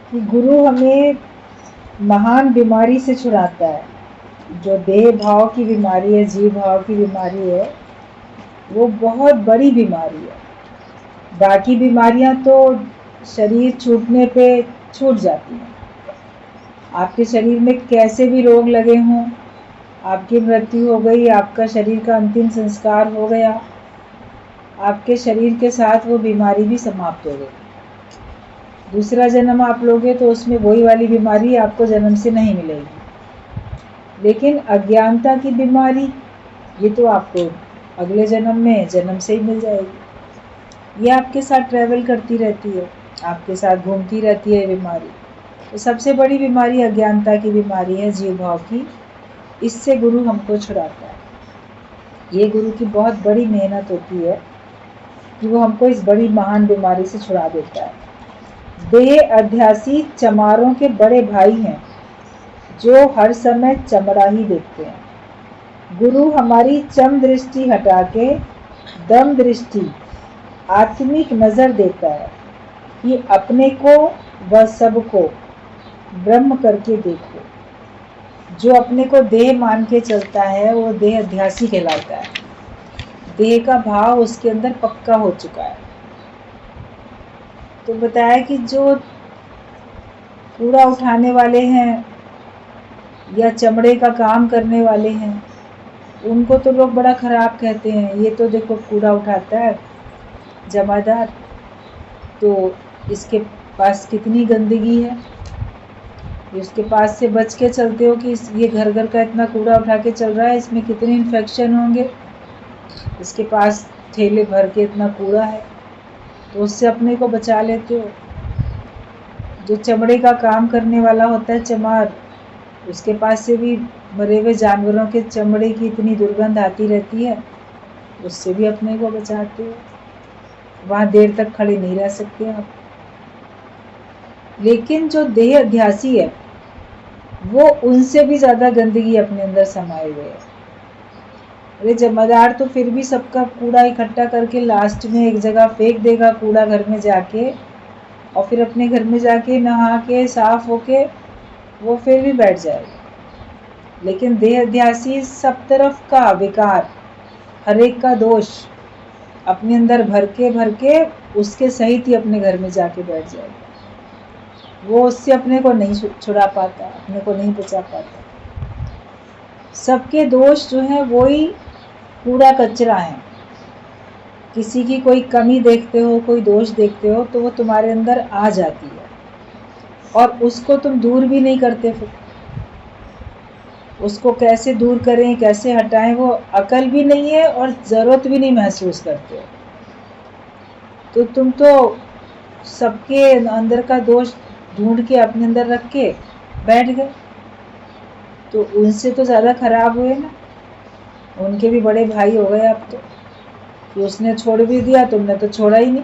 कि गुरु हमें महान बीमारी से छुड़ाता है। जो देह भाव की बीमारी है, जीव भाव की बीमारी है, वो बहुत बड़ी बीमारी है। बाकी बीमारियां तो शरीर छूटने पे छूट जाती हैं। आपके शरीर में कैसे भी रोग लगे हों, आपकी मृत्यु हो गई, आपका शरीर का अंतिम संस्कार हो गया, आपके शरीर के साथ वो बीमारी भी समाप्त हो गई। दूसरा जन्म आप लोगे तो उसमें वही वाली बीमारी आपको जन्म से नहीं मिलेगी। लेकिन अज्ञानता की बीमारी, ये तो आपको अगले जन्म में जन्म से ही मिल जाएगी। ये आपके साथ ट्रैवल करती रहती है, आपके साथ घूमती रहती है बीमारी। तो सबसे बड़ी बीमारी अज्ञानता की बीमारी है, जीव भाव की। इससे गुरु हमको छुड़ाता है। ये गुरु की बहुत बड़ी मेहनत होती है कि वो हमको इस बड़ी महान बीमारी से छुड़ा देता है। देह अध्यासी चमारों के बड़े भाई हैं, जो हर समय चमड़ा ही देखते हैं। गुरु हमारी चम दृष्टि हटा के दम दृष्टि, आत्मिक नजर देता है कि अपने को व सबको ब्रह्म करके देखो। जो अपने को देह मान के चलता है वो देह अध्यासी कहलाता है। देह का भाव उसके अंदर पक्का हो चुका है। तो बताया कि जो कूड़ा उठाने वाले हैं या चमड़े का काम करने वाले हैं, उनको तो लोग बड़ा खराब कहते हैं। ये तो देखो कूड़ा उठाता है जमादार, तो इसके पास कितनी गंदगी है। इसके पास से बच के चलते हो कि ये घर घर का इतना कूड़ा उठा के चल रहा है, इसमें कितने इन्फेक्शन होंगे। इसके पास थैले भर के इतना कूड़ा है, तो उससे अपने को बचा लेते हो। जो चमड़े का काम करने वाला होता है चमार, उसके पास से भी मरे हुए जानवरों के चमड़े की इतनी दुर्गंध आती रहती है, उससे भी अपने को बचाते हो। वहाँ देर तक खड़े नहीं रह सकते आप। लेकिन जो देह अध्यासी है, वो उनसे भी ज़्यादा गंदगी अपने अंदर समाये हुए है। अरे जमादार तो फिर भी सबका कूड़ा इकट्ठा करके लास्ट में एक जगह फेंक देगा कूड़ा घर में जाके, और फिर अपने घर में जाके नहा के साफ होके वो फिर भी बैठ जाएगा। लेकिन देह अध्यासी सब तरफ का विकार, हर एक का दोष अपने अंदर भर के उसके सहित ही अपने घर में जाके बैठ जाएगा। वो उससे अपने को नहीं छुड़ा पाता, अपने को नहीं बचा पाता। सबके दोष जो है वही कूड़ा कचरा है। किसी की कोई कमी देखते हो, कोई दोष देखते हो, तो वो तुम्हारे अंदर आ जाती है और उसको तुम दूर भी नहीं करते। फिर उसको कैसे दूर करें, कैसे हटाएं, वो अकल भी नहीं है और ज़रूरत भी नहीं महसूस करते हो। तो तुम तो सबके अंदर का दोष ढूंढ के अपने अंदर रख के बैठ गए, तो उनसे तो ज़्यादा खराब हुए ना। उनके भी बड़े भाई हो गए अब तो, कि उसने छोड़ भी दिया, तुमने तो छोड़ा ही नहीं।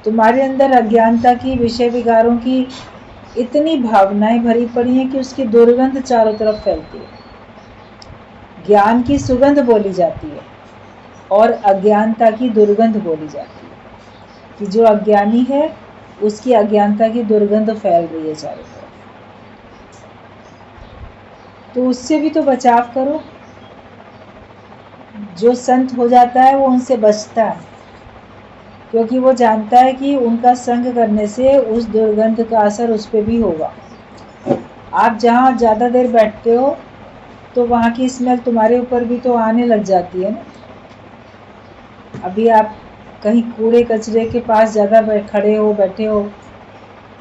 तुम्हारे अंदर अज्ञानता की, विषय विकारों की इतनी भावनाएं भरी पड़ी हैं कि उसकी दुर्गंध चारों तरफ फैलती है। ज्ञान की सुगंध बोली जाती है और अज्ञानता की दुर्गंध बोली जाती है, कि जो अज्ञानी है उसकी अज्ञानता की दुर्गंध फैल रही है चारों तरफ। तो उससे भी तो बचाव करो। जो संत हो जाता है वो उनसे बचता है, क्योंकि वो जानता है कि उनका संग करने से उस दुर्गंध का असर उस पर भी होगा। आप जहाँ ज़्यादा देर बैठते हो तो वहाँ की स्मेल तुम्हारे ऊपर भी तो आने लग जाती है ना। अभी आप कहीं कूड़े कचरे के पास ज़्यादा खड़े हो, बैठे हो,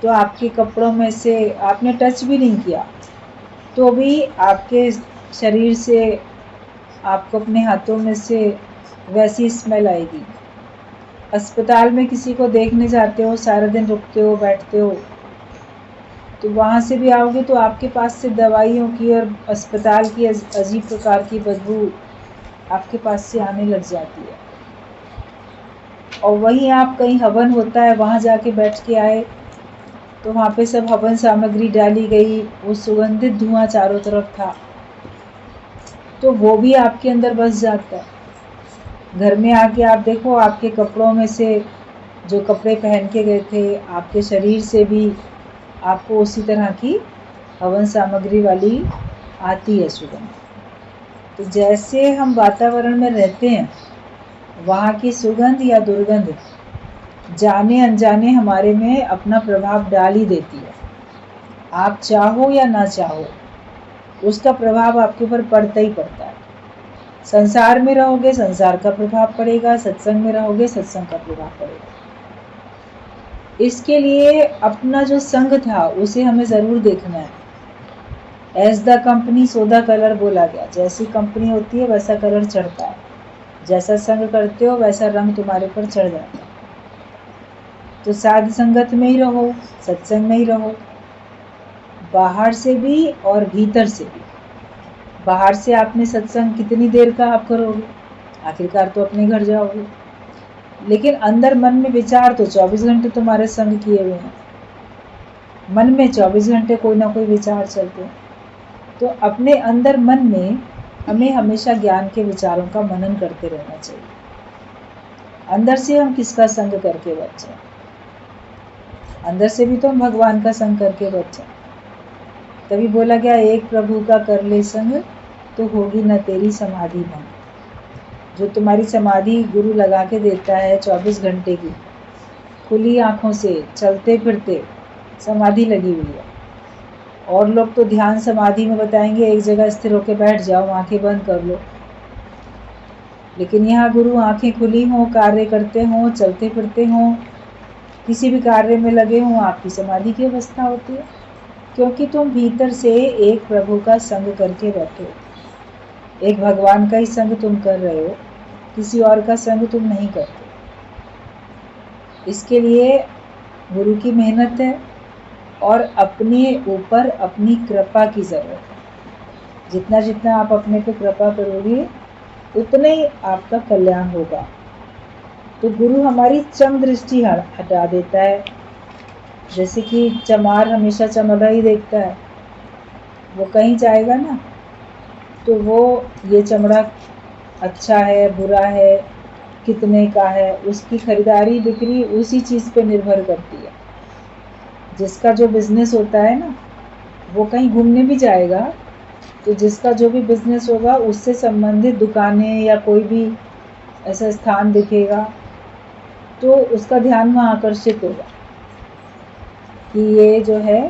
तो आपके कपड़ों में से आपने टच भी नहीं किया तो भी आपके शरीर से, आपको अपने हाथों में से वैसी स्मेल आएगी। अस्पताल में किसी को देखने जाते हो, सारा दिन रुकते हो, बैठते हो, तो वहाँ से भी आओगे तो आपके पास से दवाइयों की और अस्पताल की अजीब प्रकार की बदबू आपके पास से आने लग जाती है। और वहीं आप कहीं हवन होता है, वहाँ जाके बैठ के आए तो वहाँ पे सब हवन सामग्री डाली गई, वो सुगंधित धुआं चारों तरफ था, तो वो भी आपके अंदर बस जाता है। घर में आके आप देखो, आपके कपड़ों में से जो कपड़े पहन के गए थे, आपके शरीर से भी आपको उसी तरह की हवन सामग्री वाली आती है सुगंध। तो जैसे हम वातावरण में रहते हैं, वहाँ की सुगंध या दुर्गंध जाने अनजाने हमारे में अपना प्रभाव डाल ही देती है। आप चाहो या ना चाहो, उसका प्रभाव आपके ऊपर पड़ता ही पड़ता है। संसार में रहोगे, संसार का प्रभाव पड़ेगा, सत्संग में रहोगे, सत्संग का प्रभाव पड़ेगा। इसके लिए अपना जो संग था उसे हमें ज़रूर देखना है। As the company saw the colour बोला गया। जैसी कंपनी होती है वैसा कलर चढ़ता है, जैसा संग करते हो वैसा रंग तुम्हारे पर चढ़ जाता है। तो साध संगत में ही रहो, सत्संग में ही रहो, बाहर से भी और भीतर से भी। बाहर से आपने सत्संग कितनी देर का आप करोगे, आखिरकार तो अपने घर जाओगे, लेकिन अंदर मन में विचार तो 24 घंटे तुम्हारे संग किए हुए हैं। मन में 24 घंटे कोई ना कोई विचार चलते हैं। तो अपने अंदर मन में हमें हमेशा ज्ञान के विचारों का मनन करते रहना चाहिए। अंदर से हम किसका संग करके बचे, अंदर से भी तो हम भगवान का संग करके बचे। तभी बोला गया, एक प्रभु का कर ले संग तो होगी न तेरी समाधि भंग। जो तुम्हारी समाधि गुरु लगा के देता है 24 घंटे की, खुली आंखों से चलते फिरते समाधि लगी हुई है। और लोग तो ध्यान समाधि में बताएंगे एक जगह स्थिर होकर बैठ जाओ, आंखें बंद कर लो, लेकिन यहाँ गुरु आंखें खुली हों, कार्य करते हों, चलते फिरते हों, किसी भी कार्य में लगे हों, आपकी समाधि की अवस्था होती है। क्योंकि तुम भीतर से एक प्रभु का संग करके बैठे हो, एक भगवान का ही संग तुम कर रहे हो, किसी और का संग तुम नहीं करते। इसके लिए गुरु की मेहनत है और अपने ऊपर अपनी कृपा की ज़रूरत है। जितना जितना आप अपने पे कृपा करोगे उतना ही आपका कल्याण होगा। तो गुरु हमारी चम दृष्टि हटा देता है। जैसे कि चमार हमेशा चमड़ा ही देखता है, वो कहीं जाएगा ना तो वो ये चमड़ा अच्छा है बुरा है कितने का है, उसकी खरीदारी बिक्री उसी चीज़ पे निर्भर करती है। जिसका जो बिजनेस होता है ना, वो कहीं घूमने भी जाएगा तो जिसका जो भी बिजनेस होगा उससे संबंधित दुकानें या कोई भी ऐसा स्थान दिखेगा तो उसका ध्यान वहाँ आकर्षित होगा कि ये जो है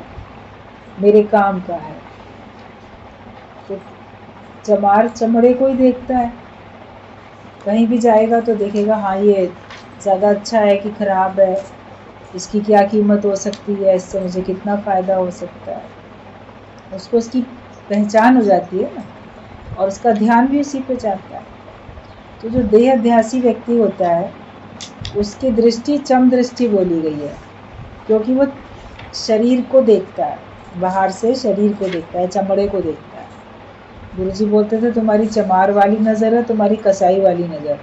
मेरे काम का है। तो चमार चमड़े को ही देखता है, कहीं भी जाएगा तो देखेगा हाँ ये ज़्यादा अच्छा है कि ख़राब है, इसकी क्या कीमत हो सकती है, इससे मुझे कितना फ़ायदा हो सकता है। उसको उसकी पहचान हो जाती है ना, और उसका ध्यान भी उसी पे जाता है। तो जो देहाध्यासी व्यक्ति होता है उसकी दृष्टि चम दृष्टि बोली गई है, क्योंकि वो शरीर को देखता है, बाहर से शरीर को देखता है, चमड़े को देखता है। गुरुजी बोलते थे तुम्हारी चमार वाली नज़र है, तुम्हारी कसाई वाली नज़र है।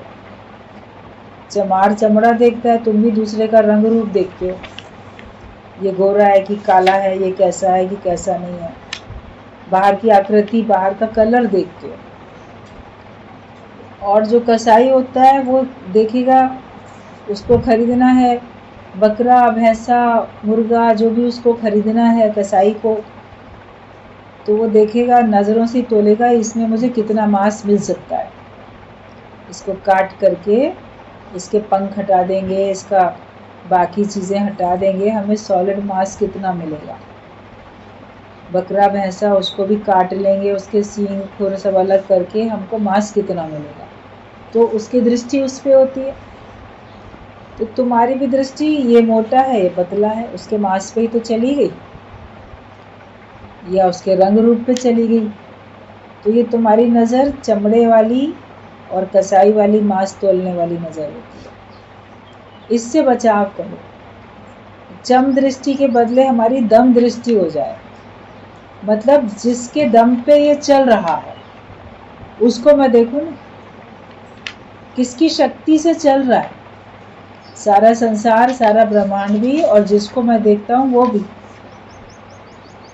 चमार चमड़ा देखता है, तुम भी दूसरे का रंग रूप देखते हो, ये गोरा है कि काला है, ये कैसा है कि कैसा नहीं है, बाहर की आकृति बाहर का कलर देखते हो। और जो कसाई होता है वो देखेगा, उसको खरीदना है बकरा भैंसा मुर्गा जो भी उसको खरीदना है कसाई को, तो वो देखेगा नज़रों से तोलेगा इसमें मुझे कितना मांस मिल सकता है। इसको काट करके इसके पंख हटा देंगे, इसका बाकी चीज़ें हटा देंगे, हमें सॉलिड मांस कितना मिलेगा। बकरा भैंसा उसको भी काट लेंगे, उसके सींग खुर सब अलग करके हमको मांस कितना मिलेगा। तो उसकी दृष्टि उस पे होती है। तो तुम्हारी भी दृष्टि ये मोटा है ये पतला है, उसके मांस पे ही तो चली गई या उसके रंग रूप पे चली गई। तो ये तुम्हारी नज़र चमड़े वाली और कसाई वाली मांस तोलने वाली नज़र होती है। इससे बचाव करो। चम दृष्टि के बदले हमारी दम दृष्टि हो जाए, मतलब जिसके दम पे ये चल रहा है उसको मैं देखूं ना, किसकी शक्ति से चल रहा है सारा संसार सारा ब्रह्मांड भी, और जिसको मैं देखता हूँ वो भी।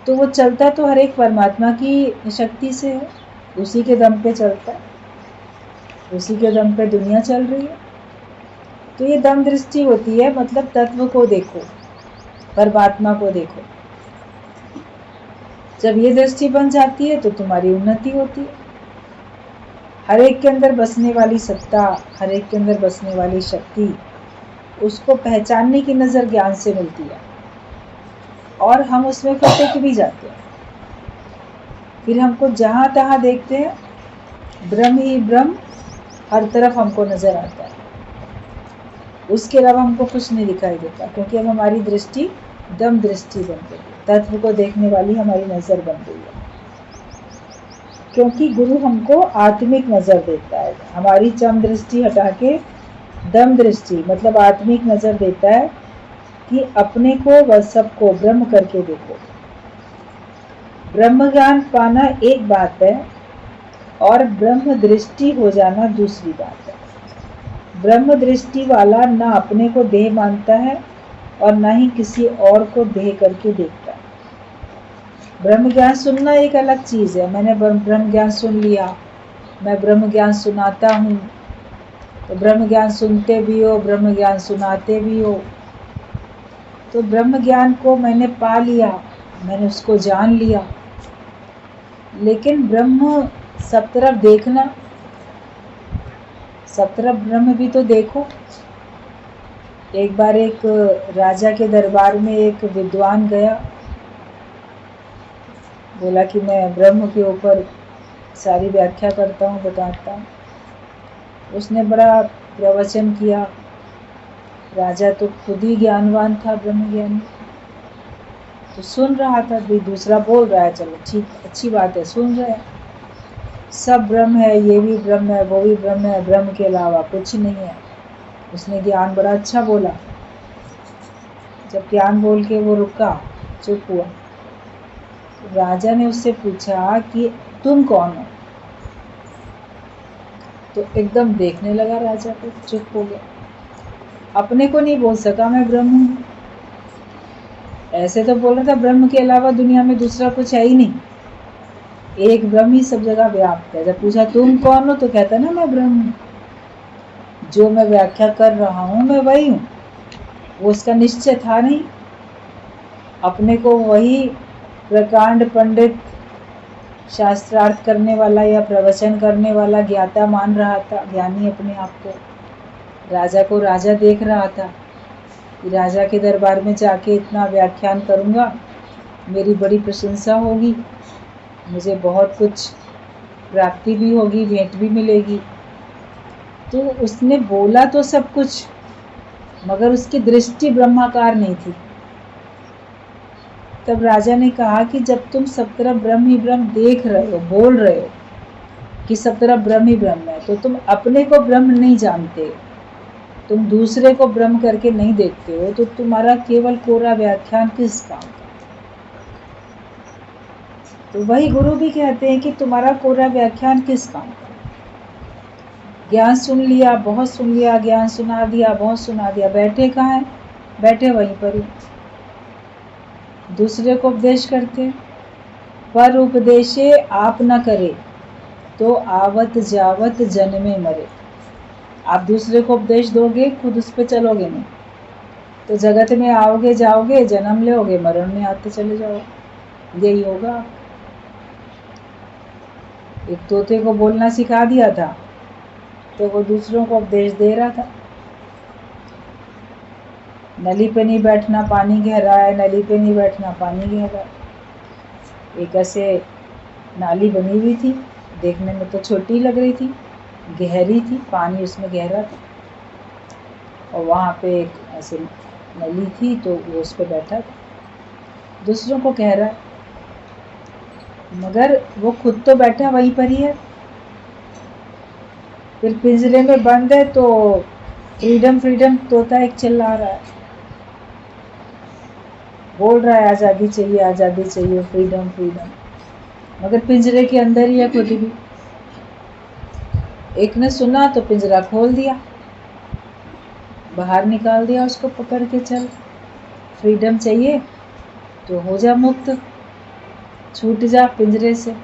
तो वो चलता तो हर एक परमात्मा की शक्ति से है, उसी के दम पे चलता है, उसी के दम पे दुनिया चल रही है। तो ये दम दृष्टि होती है, मतलब तत्व को देखो, परमात्मा को देखो। जब ये दृष्टि बन जाती है तो तुम्हारी उन्नति होती है। हर एक के अंदर बसने वाली सत्ता, हर एक के अंदर बसने वाली शक्ति, उसको पहचानने की नज़र ज्ञान से मिलती है और हम उसमें फिर टिक भी जाते हैं। फिर हमको जहाँ तहाँ देखते हैं, ब्रह्म ही ब्रह्म हर तरफ हमको नज़र आता है। उसके अलावा हमको कुछ नहीं दिखाई देता, क्योंकि अब हमारी दृष्टि दम दृष्टि बन गई, तत्व को देखने वाली हमारी नज़र बन गई है। क्योंकि गुरु हमको आत्मिक नज़र देता है, हमारी चम दृष्टि हटा के दम दृष्टि मतलब आत्मिक नज़र देता है कि अपने को व सबको ब्रह्म करके देखो। ब्रह्म ज्ञान पाना एक बात है और ब्रह्म दृष्टि हो जाना दूसरी बात है। ब्रह्म दृष्टि वाला ना अपने को देह मानता है और ना ही किसी और को देह करके देखता है। ब्रह्म ज्ञान सुनना एक अलग चीज़ है। मैंने ब्रह्म ज्ञान सुन लिया, मैं ब्रह्म ज्ञान सुनाता हूँ, तो ब्रह्म ज्ञान सुनते भी हो, ब्रह्म ज्ञान सुनाते भी हो। तो ब्रह्म ज्ञान को मैंने पा लिया, मैंने उसको जान लिया, लेकिन ब्रह्म सब तरफ देखना, सब तरफ ब्रह्म भी तो देखो। एक बार एक राजा के दरबार में एक विद्वान गया, बोला कि मैं ब्रह्म के ऊपर सारी व्याख्या करता हूँ, बताता हूँ। उसने बड़ा प्रवचन किया। राजा तो खुद ही ज्ञानवान था, ब्रह्म ज्ञानी, तो सुन रहा था। भी दूसरा बोल रहा है, चलो ठीक, अच्छी बात है, सुन रहे हैं। सब ब्रह्म है, ये भी ब्रह्म है, वो भी ब्रह्म है, ब्रह्म के अलावा कुछ नहीं है। उसने ज्ञान बड़ा अच्छा बोला। जब ज्ञान बोल के वो रुका, चुप हुआ, तो राजा ने उससे पूछा कि तुम कौन हो? तो एकदम देखने लगा राजा को, चुप हो गया, अपने को नहीं बोल सका मैं ब्रह्म हूँ। ऐसे तो बोल रहा था ब्रह्म के अलावा दुनिया में दूसरा कुछ है ही नहीं, एक ब्रह्म ही सब जगह व्याप्त है। जब पूछा तुम कौन हो, तो कहता ना मैं ब्रह्म हूँ, जो मैं व्याख्या कर रहा हूँ मैं वही हूँ। वो उसका निश्चय था नहीं, अपने को वही प्रकांड पंडित, शास्त्रार्थ करने वाला या प्रवचन करने वाला ज्ञाता मान रहा था, ज्ञानी अपने आप को। राजा को राजा देख रहा था कि राजा के दरबार में जाके इतना व्याख्यान करूँगा, मेरी बड़ी प्रशंसा होगी, मुझे बहुत कुछ प्राप्ति भी होगी, भेंट भी मिलेगी। तो उसने बोला तो सब कुछ, मगर उसकी दृष्टि ब्रह्माकार नहीं थी। तब राजा ने कहा कि जब तुम सब तरफ ब्रह्म ही ब्रह्म देख रहे हो, बोल रहे हो कि सब तरफ ब्रह्म ही ब्रह्म है, तो तुम अपने को ब्रह्म नहीं जानते, तुम दूसरे को ब्रह्म करके नहीं देखते हो, तो तुम्हारा केवल कोरा व्याख्यान किस काम का? तो वही गुरु भी कहते हैं कि तुम्हारा कोरा व्याख्यान किस काम का? ज्ञान सुन लिया, बहुत सुन लिया, ज्ञान सुना दिया, बहुत सुना दिया, बैठे कहाँ हैं? बैठे वहीं पर ही, दूसरे को उपदेश करते। पर उपदेशे आप न करे तो आवत जावत जन्मे मरे। आप दूसरे को उपदेश दोगे, खुद उस पर चलोगे नहीं, तो जगत में आओगे जाओगे, जन्म लोगे, मरण में आते चले जाओगे, यही होगा। एक तोते को बोलना सिखा दिया था, तो वो दूसरों को उपदेश दे रहा था। नली पे नहीं बैठना, पानी गहरा है, नली पे नहीं बैठना, पानी गहरा है। एक ऐसे नाली बनी हुई थी, देखने में तो छोटी लग रही थी, गहरी थी, पानी उसमें गहरा था, और वहाँ पे एक ऐसे नली थी, तो वो उस पर बैठा था, दूसरों को कह रहा है, मगर वो खुद तो बैठा वहीं पर ही है। फिर पिंजरे में बंद है, तो फ्रीडम फ्रीडम तोता एक चिल्ला रहा है, बोल रहा है आज़ादी चाहिए, आज़ादी चाहिए, फ्रीडम फ्रीडम, मगर पिंजरे के अंदर ही है खुद भी। एक ने सुना तो पिंजरा खोल दिया, बाहर निकाल दिया उसको पकड़ के, चल फ्रीडम चाहिए तो हो जा मुक्त, छूट जा पिंजरे से।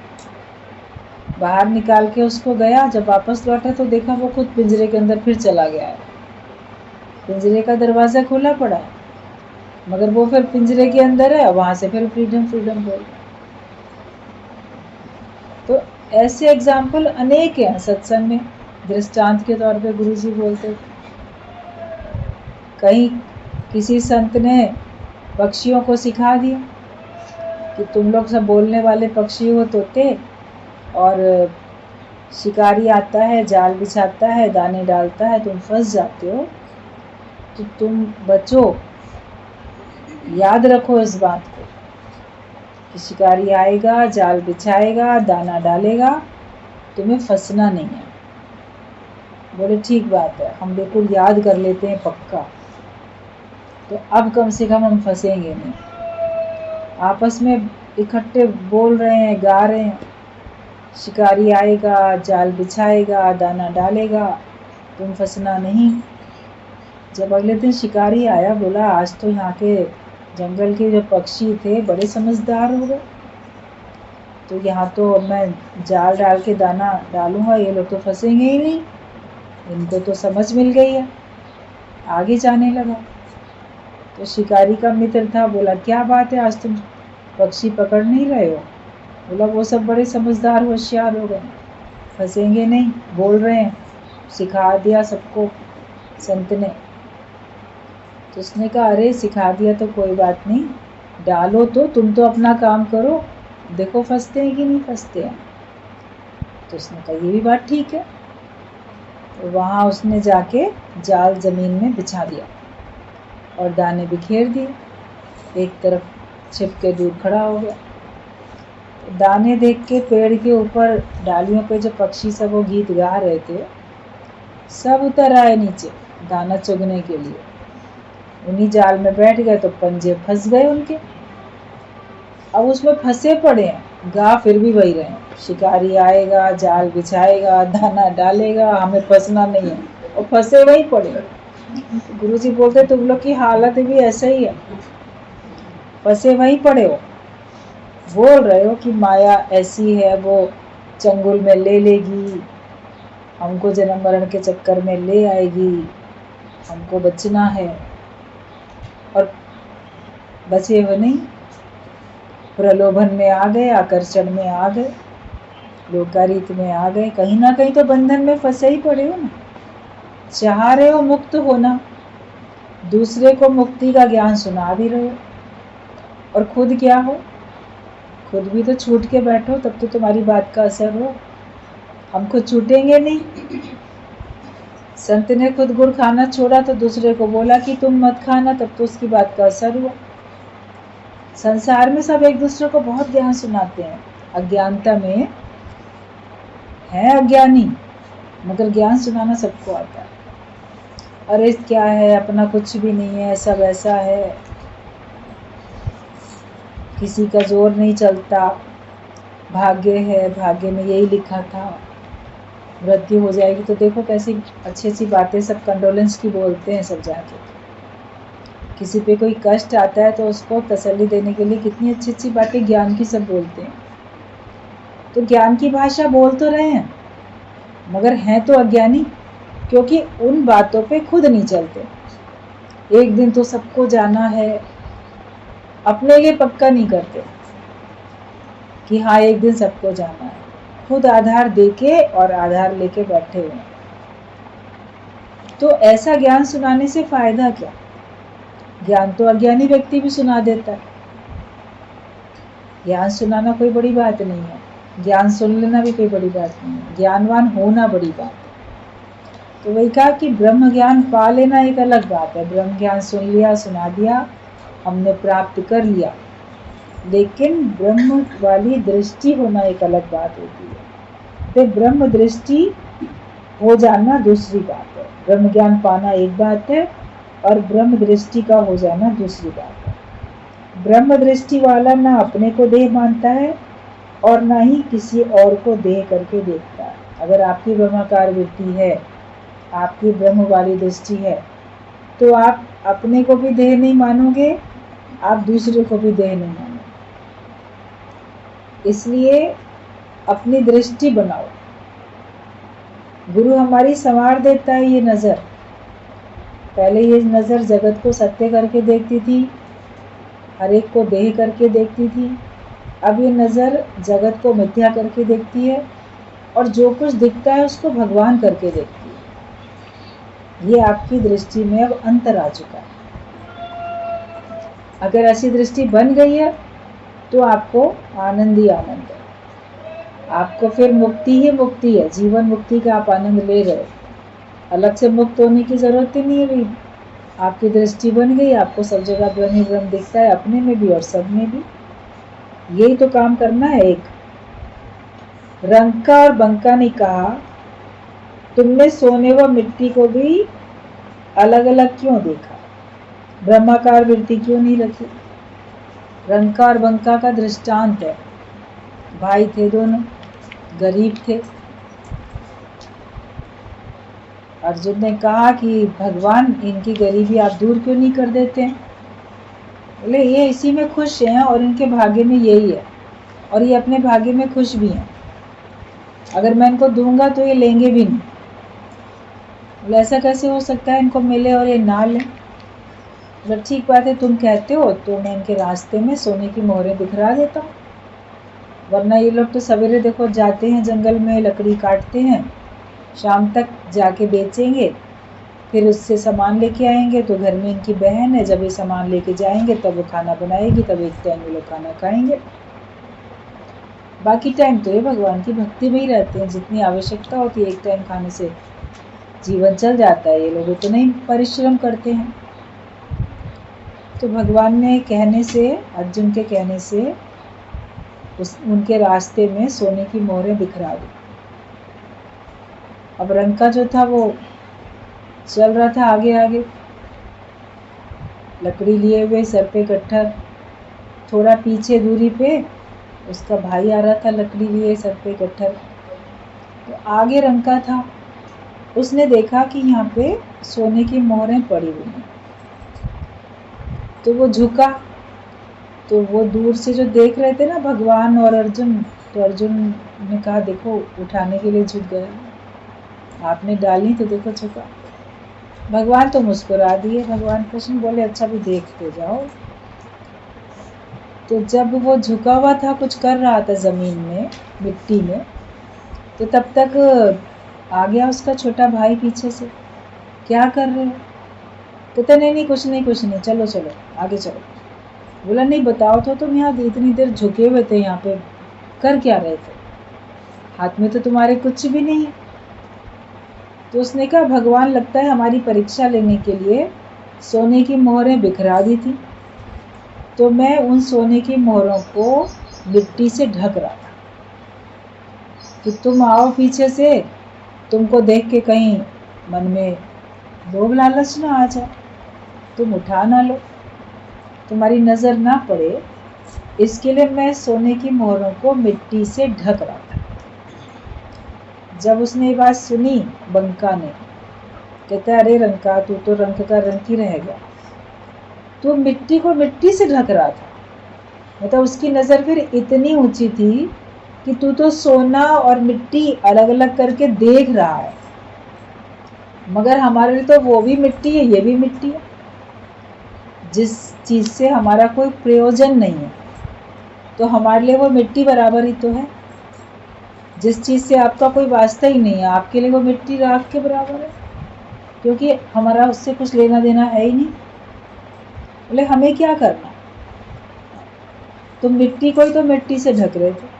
बाहर निकाल के उसको गया, जब वापस लौटा तो देखा वो खुद पिंजरे के अंदर फिर चला गया है। पिंजरे का दरवाज़ा खुला पड़ा है, मगर वो फिर पिंजरे के अंदर है, वहाँ से फिर फ्रीडम फ्रीडम बोल। तो ऐसे एग्जाम्पल अनेक हैं सत्संग में। दृष्टांत के तौर पे गुरुजी बोलते थे। कहीं किसी संत ने पक्षियों को सिखा दिया कि तुम लोग सब बोलने वाले पक्षी हो तोते, और शिकारी आता है, जाल बिछाता है, दाने डालता है, तुम फंस जाते हो, तो तुम बचो। याद रखो इस बात को कि शिकारी आएगा, जाल बिछाएगा, दाना डालेगा, तुम्हें फंसना नहीं है। बोले ठीक बात है, हम बिल्कुल याद कर लेते हैं पक्का, तो अब कम से कम हम फंसेंगे नहीं। आपस में इकट्ठे बोल रहे हैं, गा रहे हैं, शिकारी आएगा, जाल बिछाएगा, दाना डालेगा, तुम फंसना नहीं। जब अगले दिन शिकारी आया, बोला आज तो यहाँ के जंगल के जो पक्षी थे बड़े समझदार हो गए, तो यहाँ तो मैं जाल डाल के दाना डालूंगा, ये लोग तो फंसेंगे ही नहीं, इनको तो समझ मिल गई है। आगे जाने लगा तो शिकारी का मित्र था, बोला क्या बात है, आज तुम पक्षी पकड़ नहीं रहे हो? बोला वो सब बड़े समझदार होशियार हो गए, फंसेंगे नहीं, बोल रहे हैं, सिखा दिया सबको संत ने। तो उसने कहा अरे सिखा दिया तो कोई बात नहीं, डालो तो, तुम तो अपना काम करो, देखो फंसते हैं कि नहीं फंसते हैं। तो उसने कहा ये भी बात ठीक है। तो वहाँ उसने जाके जाल ज़मीन में बिछा दिया और दाने बिखेर दिए, एक तरफ छिप के दूर खड़ा हो गया। तो दाने देख के पेड़ के ऊपर डालियों पे जो पक्षी सब वो गीत गा रहे थे, सब उतर आए नीचे दाना चुगने के लिए। उन्हीं जाल में बैठ गए तो पंजे फंस गए उनके। अब उसमें फंसे पड़े हैं, गा फिर भी वही रहे, शिकारी आएगा, जाल बिछाएगा, दाना डालेगा, हमें फंसना नहीं है, और फंसे वही पड़े। गुरुजी बोलते तुम लोग की हालत भी ऐसा ही है, फंसे वही पड़े हो, बोल रहे हो कि माया ऐसी है, वो चंगुल में ले लेगी, हमको जन्म मरण के चक्कर में ले आएगी, हमको बचना है, और बचे हो नहीं, प्रलोभन में आ गए, आकर्षण में आ गए, लोकारीत में आ गए, कहीं ना कहीं तो बंधन में फंसे ही पड़े हो ना। चाह रहे हो मुक्त होना, दूसरे को मुक्ति का ज्ञान सुना भी रहे हो, और खुद क्या हो, खुद भी तो छूट के बैठो, तब तो तुम्हारी बात का असर हो। हम खुद छूटेंगे नहीं। संत ने खुद गुड़ खाना छोड़ा तो दूसरे को बोला कि तुम मत खाना, तब तो उसकी बात का असर हुआ। संसार में सब एक दूसरे को बहुत ज्ञान सुनाते हैं, अज्ञानता में है अज्ञानी, मगर ज्ञान सुनाना सबको आता है। अरे क्या है, अपना कुछ भी नहीं है, सब ऐसा है, किसी का जोर नहीं चलता, भाग्य है, भाग्य में यही लिखा था, मृत्यु हो जाएगी। तो देखो कैसी अच्छी अच्छी बातें सब कंडोलेंस की बोलते हैं सब जाके। किसी पे कोई कष्ट आता है तो उसको तसल्ली देने के लिए कितनी अच्छी अच्छी बातें ज्ञान की सब बोलते हैं। तो ज्ञान की भाषा बोल तो रहे हैं, मगर हैं तो अज्ञानी, क्योंकि उन बातों पे खुद नहीं चलते। एक दिन तो सबको जाना है, अपने लिए पक्का नहीं करते कि हाँ एक दिन सबको जाना है, खुद आधार देके और आधार लेके बैठे हुए। तो ऐसा ज्ञान सुनाने से फायदा क्या? ज्ञान तो अज्ञानी व्यक्ति भी सुना देता है, ज्ञान सुनाना कोई बड़ी बात नहीं है, ज्ञान सुन लेना भी कोई बड़ी बात नहीं है, ज्ञानवान होना बड़ी बात है। तो वही कहा कि ब्रह्म ज्ञान पा लेना एक अलग बात है, ब्रह्म ज्ञान सुन लिया, सुना दिया, हमने प्राप्त कर लिया, लेकिन ब्रह्म वाली दृष्टि होना एक अलग बात होती है। तो ब्रह्म दृष्टि हो जाना दूसरी बात है। ब्रह्म ज्ञान पाना एक बात है और ब्रह्म दृष्टि का हो जाना दूसरी बात है। ब्रह्म दृष्टि वाला ना अपने को देह मानता है और ना ही किसी और को देह करके देखता है। अगर आपकी ब्रह्माकार वृत्ति है, आपकी ब्रह्म वाली दृष्टि है, तो आप अपने को भी देह नहीं मानोगे, आप दूसरे को भी देह नहीं मानोगे। इसलिए अपनी दृष्टि बनाओ। गुरु हमारी संवार देता है ये नज़र पहले ये नज़र जगत को सत्य करके देखती थी, हर एक को देह करके देखती थी। अब ये नज़र जगत को मिथ्या करके देखती है और जो कुछ दिखता है उसको भगवान करके देखती है। ये आपकी दृष्टि में अब अंतर आ चुका है। अगर ऐसी दृष्टि बन गई है तो आपको आनंद ही आनंद है, आपको फिर मुक्ति ही मुक्ति है, जीवन मुक्ति का आप आनंद ले रहे हो। अलग से मुक्त होने की जरूरत ही नहीं है भाई। आपकी दृष्टि बन गई, आपको सब जगह ब्रह्म ही ब्रह्म दिखता है, अपने में भी और सब में भी। यही तो काम करना है। एक रंका और बंका ने कहा, तुमने सोने व मिट्टी को भी अलग अलग क्यों देखा, ब्रह्माकार वृत्ति क्यों नहीं रखी। रंका और बंका का दृष्टांत है। भाई थे दोनों, गरीब थे। अर्जुन ने कहा कि भगवान इनकी गरीबी आप दूर क्यों नहीं कर देते हैं। बोले ये इसी में खुश हैं और इनके भाग्य में यही है और ये अपने भाग्य में खुश भी हैं। अगर मैं इनको दूंगा तो ये लेंगे भी नहीं। बोले ऐसा कैसे हो सकता है, इनको मिले और ये ना लें। मतलब ठीक बात है, तुम कहते हो तो मैं इनके रास्ते में सोने की मोहरें बिखरा देता हूँ। वरना ये लोग तो सवेरे देखो जाते हैं जंगल में, लकड़ी काटते हैं, शाम तक जाके बेचेंगे, फिर उससे सामान लेके आएंगे। तो घर में इनकी बहन है, जब ये सामान लेके जाएंगे तब वो खाना बनाएगी, तब एक टाइम ये लोग खाना खाएंगे। बाकी टाइम तो ये भगवान की भक्ति में ही रहते हैं। जितनी आवश्यकता होती है एक टाइम खाने से जीवन चल जाता है। ये लोग इतना ही परिश्रम करते हैं। तो भगवान ने कहने से, अर्जुन के कहने से उनके रास्ते में सोने की मोहरें बिखरा दी। अब रंका जो था वो चल रहा था आगे आगे, लकड़ी लिए हुए, सर पे कट्ठर। थोड़ा पीछे दूरी पे उसका भाई आ रहा था, लकड़ी लिए, सर पे कट्ठर। तो आगे रंका था, उसने देखा कि यहाँ पे सोने की मोहरें पड़ी हुई हैं। तो वो झुका, तो वो दूर से जो देख रहे थे ना भगवान और अर्जुन, तो अर्जुन ने कहा देखो उठाने के लिए झुक गया, आपने डाली तो देखो झुका। भगवान तो मुस्कुरा दिए। भगवान कृष्ण बोले अच्छा भी देखते जाओ। तो जब वो झुका हुआ था, कुछ कर रहा था जमीन में, मिट्टी में, तो तब तक आ गया उसका छोटा भाई पीछे से। क्या कर रहे हो? कहते नहीं नहीं कुछ नहीं कुछ नहीं, चलो चलो आगे चलो। बोला नहीं बताओ तो तुम यहाँ इतनी देर झुके हुए थे, यहाँ पे कर क्या रहे थे, हाथ में तो तुम्हारे कुछ भी नहीं है। तो उसने कहा भगवान लगता है हमारी परीक्षा लेने के लिए सोने की मोहरें बिखरा दी थी, तो मैं उन सोने की मोहरों को मिट्टी से ढक रहा था कि तुम आओ पीछे से, तुमको देख के कहीं मन में लोभ लालच ना आ जाए, तुम उठा ना लो, तुम्हारी नज़र ना पड़े, इसके लिए मैं सोने की मोहरों को मिट्टी से ढक रहा था। जब उसने ये बात सुनी बंका ने, कहता अरे रंका तू तो रंग का रंग ही रह गया, तू मिट्टी को मिट्टी से ढक रहा था। मतलब उसकी नज़र फिर इतनी ऊंची थी कि तू तो सोना और मिट्टी अलग अलग करके देख रहा है, मगर हमारे लिए तो वो भी मिट्टी है, ये भी मिट्टी है। जिस चीज़ से हमारा कोई प्रयोजन नहीं है तो हमारे लिए वो मिट्टी बराबर ही तो है। जिस चीज़ से आपका कोई वास्ता ही नहीं है, आपके लिए वो मिट्टी राख के बराबर है, क्योंकि हमारा उससे कुछ लेना देना है ही नहीं। बोले हमें क्या करना, तुम मिट्टी को ही तो मिट्टी से ढक रहे थे।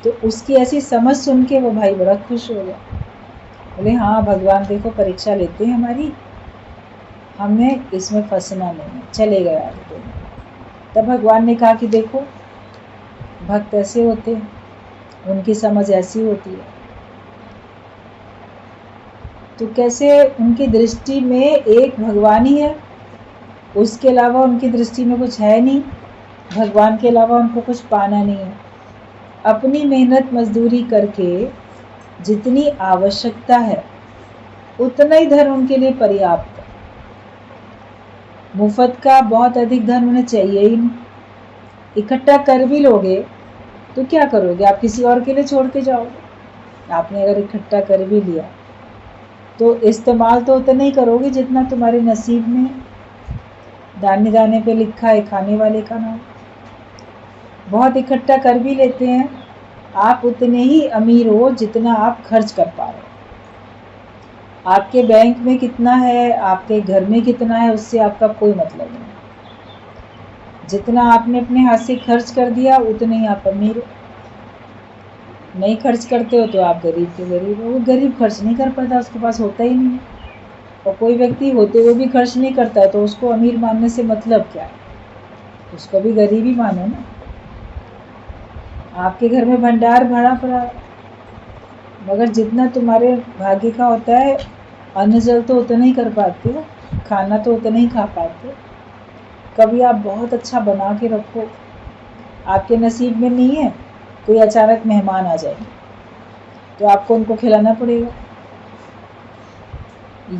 तो उसकी ऐसी समझ सुन के वो भाई बड़ा खुश हो गया। बोले हाँ भगवान देखो परीक्षा लेते हैं हमारी, हमें इसमें फंसना नहीं है, चले गए आगे। तब भगवान ने कहा कि देखो भक्त ऐसे होते हैं, उनकी समझ ऐसी होती है। तो कैसे उनकी दृष्टि में एक भगवान ही है, उसके अलावा उनकी दृष्टि में कुछ है नहीं, भगवान के अलावा उनको कुछ पाना नहीं है। अपनी मेहनत मजदूरी करके जितनी आवश्यकता है उतना ही धन उनके लिए पर्याप्त है। मुफ्त का बहुत अधिक धन उन्हें चाहिए ही नहीं। इकट्ठा कर भी लोगे तो क्या करोगे, आप किसी और के लिए छोड़ के जाओगे। आपने अगर इकट्ठा कर भी लिया तो इस्तेमाल तो उतना ही करोगे जितना तुम्हारे नसीब में, दाने दाने पे लिखा है खाने वाले का नाम। बहुत इकट्ठा कर भी लेते हैं, आप उतने ही अमीर हो जितना आप खर्च कर पा रहे हो। आपके बैंक में कितना है, आपके घर में कितना है, उससे आपका कोई मतलब नहीं। जितना आपने अपने हाथ से खर्च कर दिया उतने ही आप अमीर हो। नहीं खर्च करते हो तो आप गरीब के गरीब हो। वो गरीब खर्च नहीं कर पाता, उसके पास होता ही नहीं है। और कोई व्यक्ति होते हुए भी खर्च नहीं करता तो उसको अमीर मानने से मतलब क्या है, उसको भी गरीब ही मानो ना। आपके घर में भंडार भरा पड़ा है, मगर जितना तुम्हारे भाग्य का होता है, अन्न जल तो उतना ही कर पाते हो, खाना तो उतना ही खा पाते हो। कभी आप बहुत अच्छा बना के रखो, आपके नसीब में नहीं है, कोई अचानक मेहमान आ जाए तो आपको उनको खिलाना पड़ेगा।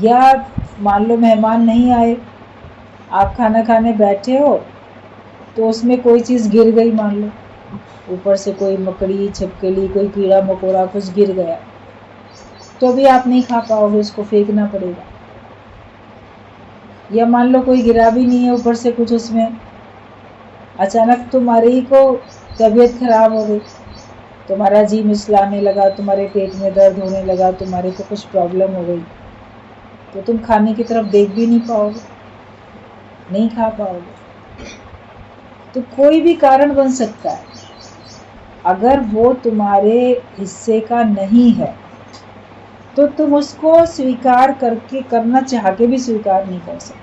या मान लो मेहमान नहीं आए, आप खाना खाने बैठे हो तो उसमें कोई चीज़ गिर गई, मान लो ऊपर से कोई मकड़ी छिपकली कोई कीड़ा मकोड़ा कुछ गिर गया, तो भी आप नहीं खा पाओगे, उसको फेंकना पड़ेगा। या मान लो कोई गिरा भी नहीं है, ऊपर से कुछ उसमें अचानक तुम्हारी को तबीयत खराब हो गई, तुम्हारा जी मिचलाने लगा, तुम्हारे पेट में दर्द होने लगा, तुम्हारे को कुछ प्रॉब्लम हो गई, तो तुम खाने की तरफ देख भी नहीं पाओगे, नहीं खा पाओगे। तो कोई भी कारण बन सकता है, अगर वो तुम्हारे हिस्से का नहीं है तो तुम उसको स्वीकार करके करना चाह के भी स्वीकार नहीं कर सकते।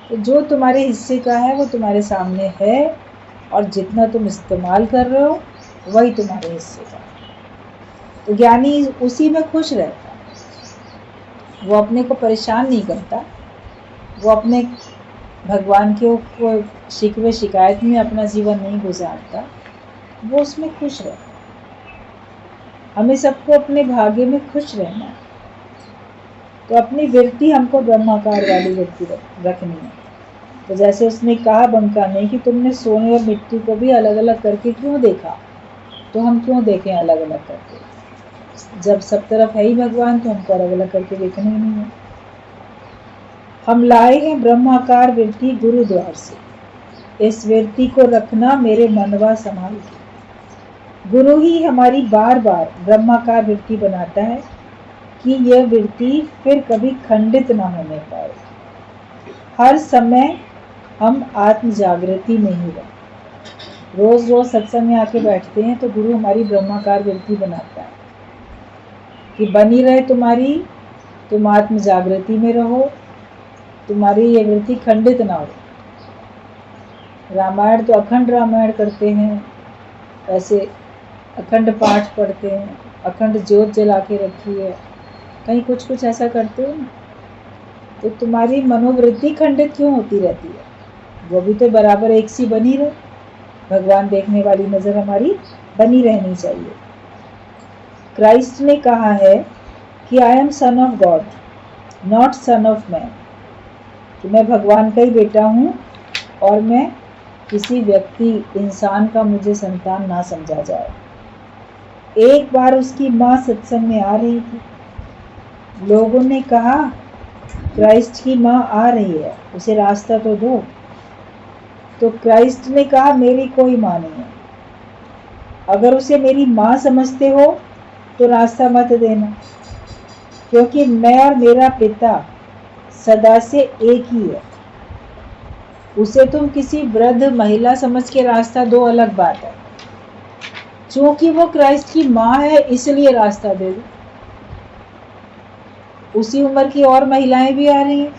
तो जो तुम्हारे हिस्से का है वो तुम्हारे सामने है, और जितना तुम इस्तेमाल कर रहे हो वही तुम्हारे हिस्से का है। तो ज्ञानी उसी में खुश रहता है, वो अपने को परेशान नहीं करता, वो अपने भगवान के शिकवे शिकायत में अपना जीवन नहीं गुजारता, वो उसमें खुश रहता है। हमें सबको अपने भाग्य में खुश रहना है, तो अपनी वृत्ति हमको ब्रह्माकार वाली वृत्ति रखनी है। तो जैसे उसने कहा बंका ने कि तुमने सोने और मिट्टी को भी अलग अलग करके क्यों देखा, तो हम क्यों देखें अलग अलग करके, जब सब तरफ है ही भगवान तो हमको अलग अलग करके देखना ही नहीं है। हम लाए हैं ब्रह्माकार वृत्ति गुरुद्वार से, इस वृत्ति को रखना मेरे मनवा संभाल के। गुरु ही हमारी बार बार ब्रह्माकार वृत्ति बनाता है कि यह वृत्ति फिर कभी खंडित ना होने पाए। हर समय हम आत्म जागृति में ही रहें। रोज रोज सत्संग में आके बैठते हैं तो गुरु हमारी ब्रह्माकार वृत्ति बनाता है कि बनी रहे तुम्हारी, तुम आत्म जागृति में रहो, तुम्हारी ये वृत्ति खंडित ना हो। रामायण तो अखंड रामायण करते हैं, ऐसे अखंड पाठ पढ़ते हैं, अखंड ज्योत जला के रखी है, कहीं कुछ कुछ ऐसा करते हो ना, तो तुम्हारी मनोवृत्ति खंडित क्यों होती रहती है? वो भी तो बराबर एक सी बनी रहे। भगवान देखने वाली नज़र हमारी बनी रहनी चाहिए। क्राइस्ट ने कहा है कि I am son of God not son of man, कि मैं भगवान का ही बेटा हूँ और मैं किसी व्यक्ति इंसान का मुझे संतान ना समझा जाए। एक बार उसकी माँ सत्संग में आ रही थी, लोगों ने कहा क्राइस्ट की माँ आ रही है, उसे रास्ता तो दो। तो क्राइस्ट ने कहा मेरी कोई माँ नहीं है, अगर उसे मेरी माँ समझते हो तो रास्ता मत देना, क्योंकि मैं और मेरा पिता सदा से एक ही है। उसे तुम किसी वृद्ध महिला समझ के रास्ता दो, अलग बात है, क्योंकि वो क्राइस्ट की माँ है इसलिए रास्ता दे दो। उसी उम्र की और महिलाएं भी आ रही हैं,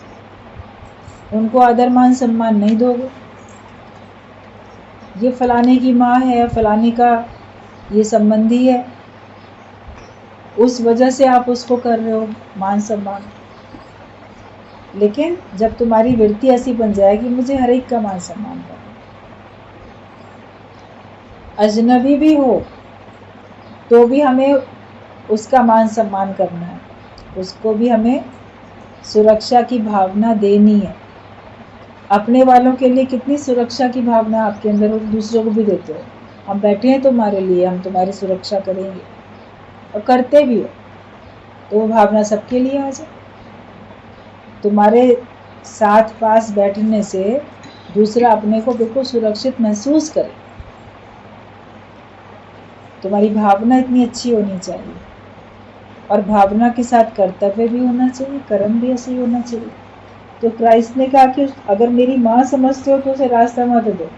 उनको आदर मान सम्मान नहीं दोगे। ये फलाने की माँ है, फलाने का ये संबंधी है, उस वजह से आप उसको कर रहे हो मान सम्मान। लेकिन जब तुम्हारी वृत्ति ऐसी बन जाएगी मुझे हर एक का मान सम्मान करना, अजनबी भी हो तो भी हमें उसका मान सम्मान करना है, उसको भी हमें सुरक्षा की भावना देनी है। अपने वालों के लिए कितनी सुरक्षा की भावना आपके अंदर हो, दूसरों को भी देते हो। हम बैठे हैं तुम्हारे लिए, हम तुम्हारी सुरक्षा करेंगे, और करते भी हो। तो वो भावना सबके लिए आ जाए। तुम्हारे साथ पास बैठने से दूसरा अपने को बिल्कुल सुरक्षित महसूस करे। तुम्हारी भावना इतनी अच्छी होनी चाहिए, और भावना के साथ कर्तव्य भी होना चाहिए, कर्म भी ऐसे ही होना चाहिए। तो क्राइस्ट ने कहा कि अगर मेरी माँ समझते हो तो उसे रास्ता मत दो,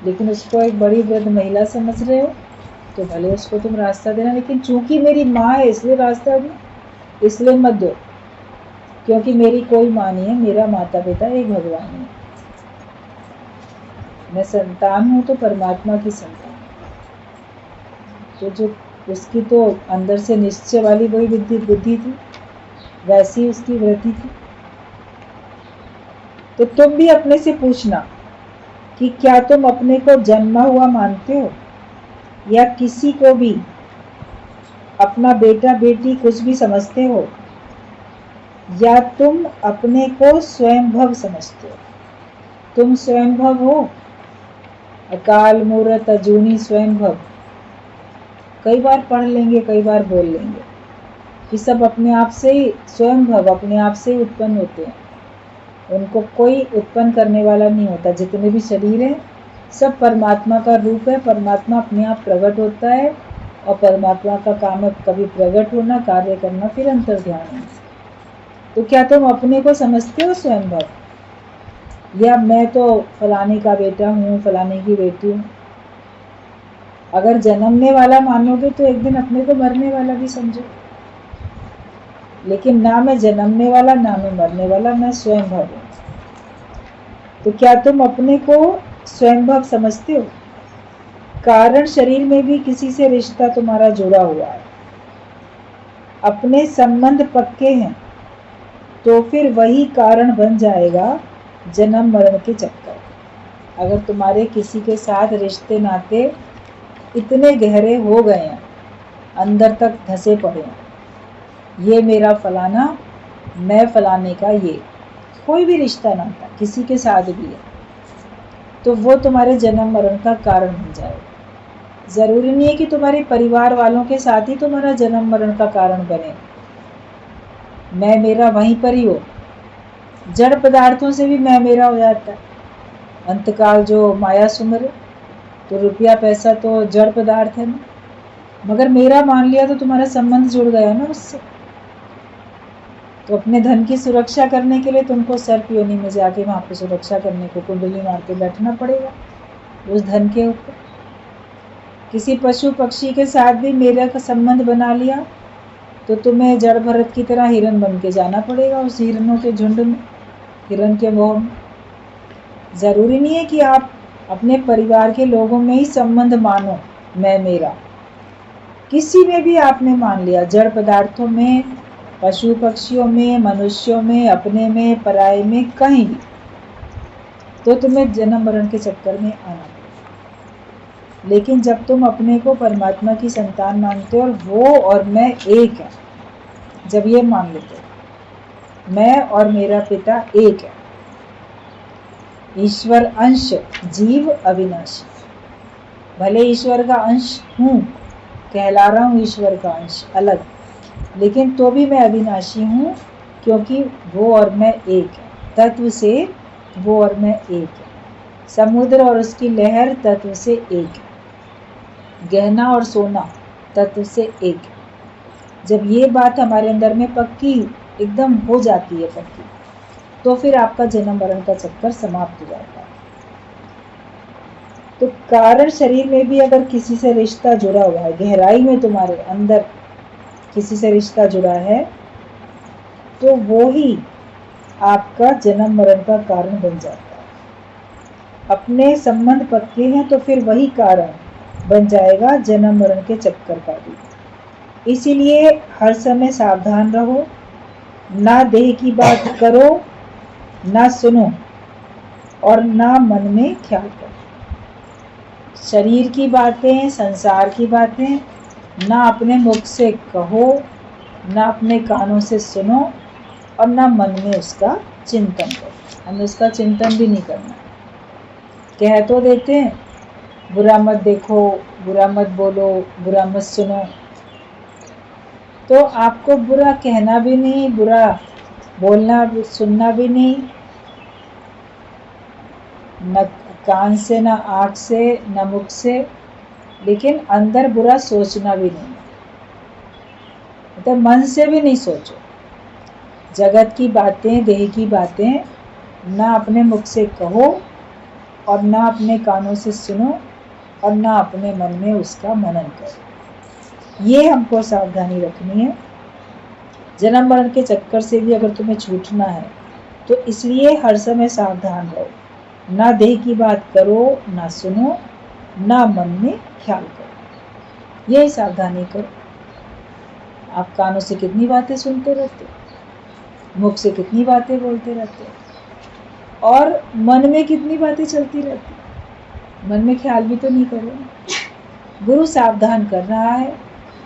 लेकिन उसको एक बड़ी वृद्ध महिला समझ रहे हो तो भले उसको तुम रास्ता देना, लेकिन चूंकि मेरी माँ है इसलिए रास्ता दो, इसलिए मत दो, क्योंकि मेरी कोई माँ नहीं है, मेरा माता पिता एक भगवान है। मैं संतान हूँ तो परमात्मा की संतान। तो जो उसकी तो अंदर से निश्चय वाली वही बुद्धि थी, वैसी उसकी वृत्ति थी। तो तुम भी अपने से पूछना कि क्या तुम अपने को जन्मा हुआ मानते हो, या किसी को भी अपना बेटा बेटी कुछ भी समझते हो, या तुम अपने को स्वयंभव समझते हो। तुम स्वयंभव हो, अकाल मूर्त अजूनी स्वयंभव। कई बार पढ़ लेंगे, कई बार बोल लेंगे कि सब अपने आप से ही स्वयंभव, अपने आप से ही उत्पन्न होते हैं। उनको कोई उत्पन्न करने वाला नहीं होता। जितने भी शरीर हैं सब परमात्मा का रूप है। परमात्मा अपने आप प्रकट होता है, और परमात्मा का काम है कभी प्रकट होना, कार्य करना, फिर अंतर ध्यान होना। तो क्या तुम अपने को समझते हो स्वयंभव, या मैं तो फलाने का बेटा हूँ, फलाने की बेटी हूँ? अगर जन्मने वाला मानोगे तो एक दिन अपने को मरने वाला भी समझो। लेकिन ना मैं जन्मने वाला, ना मैं मरने वाला, मैं स्वयंभव हूँ। तो क्या तुम अपने को स्वयंभव समझते हो? कारण शरीर में भी किसी से रिश्ता तुम्हारा जुड़ा हुआ है, अपने संबंध पक्के हैं, तो फिर वही कारण बन जाएगा जन्म मरण के चक्कर। अगर तुम्हारे किसी के साथ रिश्ते नाते इतने गहरे हो गए हैं, अंदर तक धंसे पड़े हैं, ये मेरा फलाना, मैं फलाने का, ये कोई भी रिश्ता नाता किसी के साथ भी है, तो वो तुम्हारे जन्म मरण का कारण बन जाएगा। ज़रूरी नहीं है कि तुम्हारे परिवार वालों के साथ ही तुम्हारा जन्म मरण का कारण बने। मैं मेरा वहीं पर ही हो। जड़ पदार्थों से भी मैं मेरा हो जाता है। अंतकाल जो माया सुमरे, तो रुपया पैसा तो जड़ पदार्थ है ना, मगर मेरा मान लिया तो तुम्हारा संबंध जुड़ गया ना उससे। तो अपने धन की सुरक्षा करने के लिए तुमको सर्प योनि में जाके वहाँ पे सुरक्षा करने को कुंडली मार के बैठना पड़ेगा उस धन के ऊपर। किसी पशु पक्षी के साथ भी मेरा का संबंध बना लिया तो तुम्हें जड़ भरत की तरह हिरन बन के जाना पड़ेगा उस हिरणों के झुंड में, हिरन के मोह में। ज़रूरी नहीं है कि आप अपने परिवार के लोगों में ही संबंध मानो मैं मेरा। किसी में भी आपने मान लिया, जड़ पदार्थों में, पशु पक्षियों में, मनुष्यों में, अपने में, पराये में, कहीं भी, तो तुम्हें जन्म मरण के चक्कर में आना पड़ेगा। लेकिन जब तुम अपने को परमात्मा की संतान मानते हो और वो और मैं एक है, जब ये मान लेते हो मैं और मेरा पिता एक है, ईश्वर अंश, जीव अविनाशी। भले ईश्वर का अंश हूँ, कहला रहा हूँ ईश्वर का अंश अलग, लेकिन तो भी मैं अविनाशी हूँ, क्योंकि वो और मैं एक है। तत्व से वो और मैं एक है। समुद्र और उसकी लहर तत्व से एक है। गहना और सोना तत्व से एक है। जब ये बात हमारे अंदर में पक्की एकदम हो जाती है पक्की, तो फिर आपका जन्म मरण का चक्कर समाप्त हो जाता है। तो कारण शरीर में भी अगर किसी से रिश्ता जुड़ा हुआ है, गहराई में तुम्हारे अंदर किसी से रिश्ता जुड़ा है, तो वो ही आपका जन्म मरण का कारण बन जाता है। अपने संबंध पक्के हैं तो फिर वही कारण बन जाएगा जन्म मरण के चक्कर का भी। इसीलिए हर समय सावधान रहो, ना देह की बात करो, ना सुनो, और ना मन में ख्याल करो। शरीर की बातें, संसार की बातें ना अपने मुख से कहो, ना अपने कानों से सुनो, और ना मन में उसका चिंतन करो। हमें उसका चिंतन भी नहीं करना। कह तो देते हैं बुरा मत देखो, बुरा मत बोलो, बुरा मत सुनो, तो आपको बुरा कहना भी नहीं, बुरा बोलना सुनना भी नहीं, न कान से, न आँख से, न मुख से, लेकिन अंदर बुरा सोचना भी नहीं, मतलब मन से भी नहीं सोचो। जगत की बातें, देह की बातें ना अपने मुख से कहो और ना अपने कानों से सुनो और ना अपने मन में उसका मनन करो। ये हमको सावधानी रखनी है। जन्म मरण के चक्कर से भी अगर तुम्हें छूटना है तो इसलिए हर समय सावधान रहो। ना देह की बात करो, ना सुनो, ना मन में ख्याल करो। यही सावधानी करो। आप कानों से कितनी बातें सुनते रहते हो, मुख से कितनी बातें बोलते रहते हो और मन में कितनी बातें चलती रहती, मन में ख्याल भी तो नहीं करो। गुरु सावधान कर रहा है,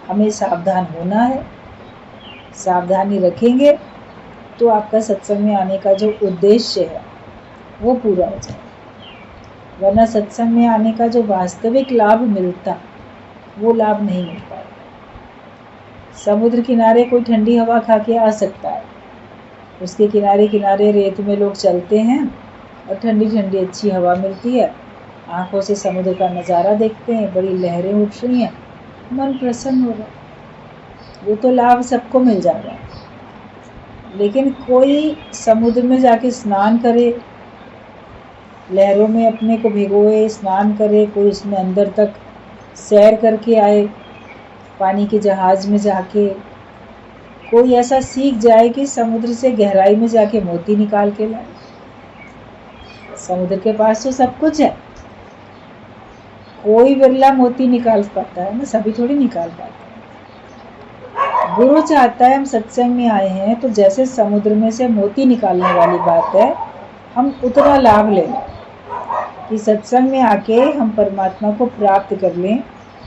हमें सावधान होना है। सावधानी रखेंगे तो आपका सत्संग में आने का जो उद्देश्य है वो पूरा हो जाएगा, वरना सत्संग में आने का जो वास्तविक लाभ मिलता वो लाभ नहीं मिल पाएगा। समुद्र किनारे कोई ठंडी हवा खा के आ सकता है, उसके किनारे किनारे रेत में लोग चलते हैं और ठंडी ठंडी अच्छी हवा मिलती है, आंखों से समुद्र का नज़ारा देखते हैं, बड़ी लहरें उठ रही हैं, मन प्रसन्न होगा, वो तो लाभ सबको मिल जाएगा। लेकिन कोई समुद्र में जाके स्नान करे, लहरों में अपने को भिगोए, स्नान करे, कोई उसमें अंदर तक सैर करके आए, पानी के जहाज में जाके कोई ऐसा सीख जाए कि समुद्र से गहराई में जाके मोती निकाल के लाए। समुद्र के पास तो सब कुछ है, कोई बिरला मोती निकाल पाता है ना, सभी थोड़ी निकाल पाते हैं। गुरु चाहता है हम सत्संग में आए हैं तो जैसे समुद्र में से मोती निकालने वाली बात है, हम उतना लाभ ले लें कि सत्संग में आके हम परमात्मा को प्राप्त कर लें,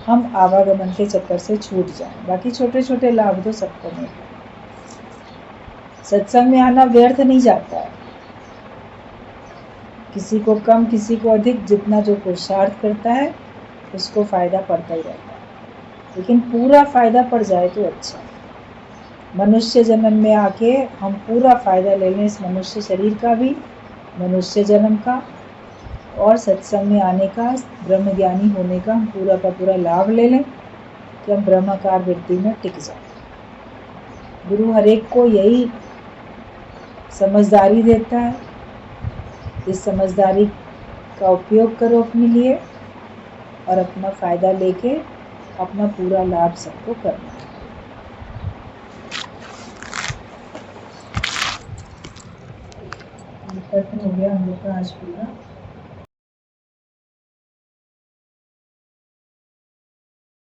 हम आवागमन के चक्कर से छूट जाएं। बाकी छोटे छोटे लाभ तो सबको मिलते हैं। सत्संग में आना व्यर्थ नहीं जाता है, किसी को कम किसी को अधिक, जितना जो पुरुषार्थ करता है उसको फायदा पड़ता ही रहता है, लेकिन पूरा फायदा पड़ जाए तो अच्छा। मनुष्य जन्म में आके हम पूरा फायदा ले लें, इस मनुष्य शरीर का भी, मनुष्य जन्म का और सत्संग में आने का, ब्रह्म ज्ञानी होने का हम पूरा का पूरा लाभ ले लें कि हम ब्रह्माकार वृत्ति में टिक जाए। गुरु हर एक को यही समझदारी देता है, इस समझदारी का उपयोग करो अपने लिए और अपना फ़ायदा लेके अपना पूरा लाभ सबको करना है। खत्म हो गया हम लोग का आज पूरा।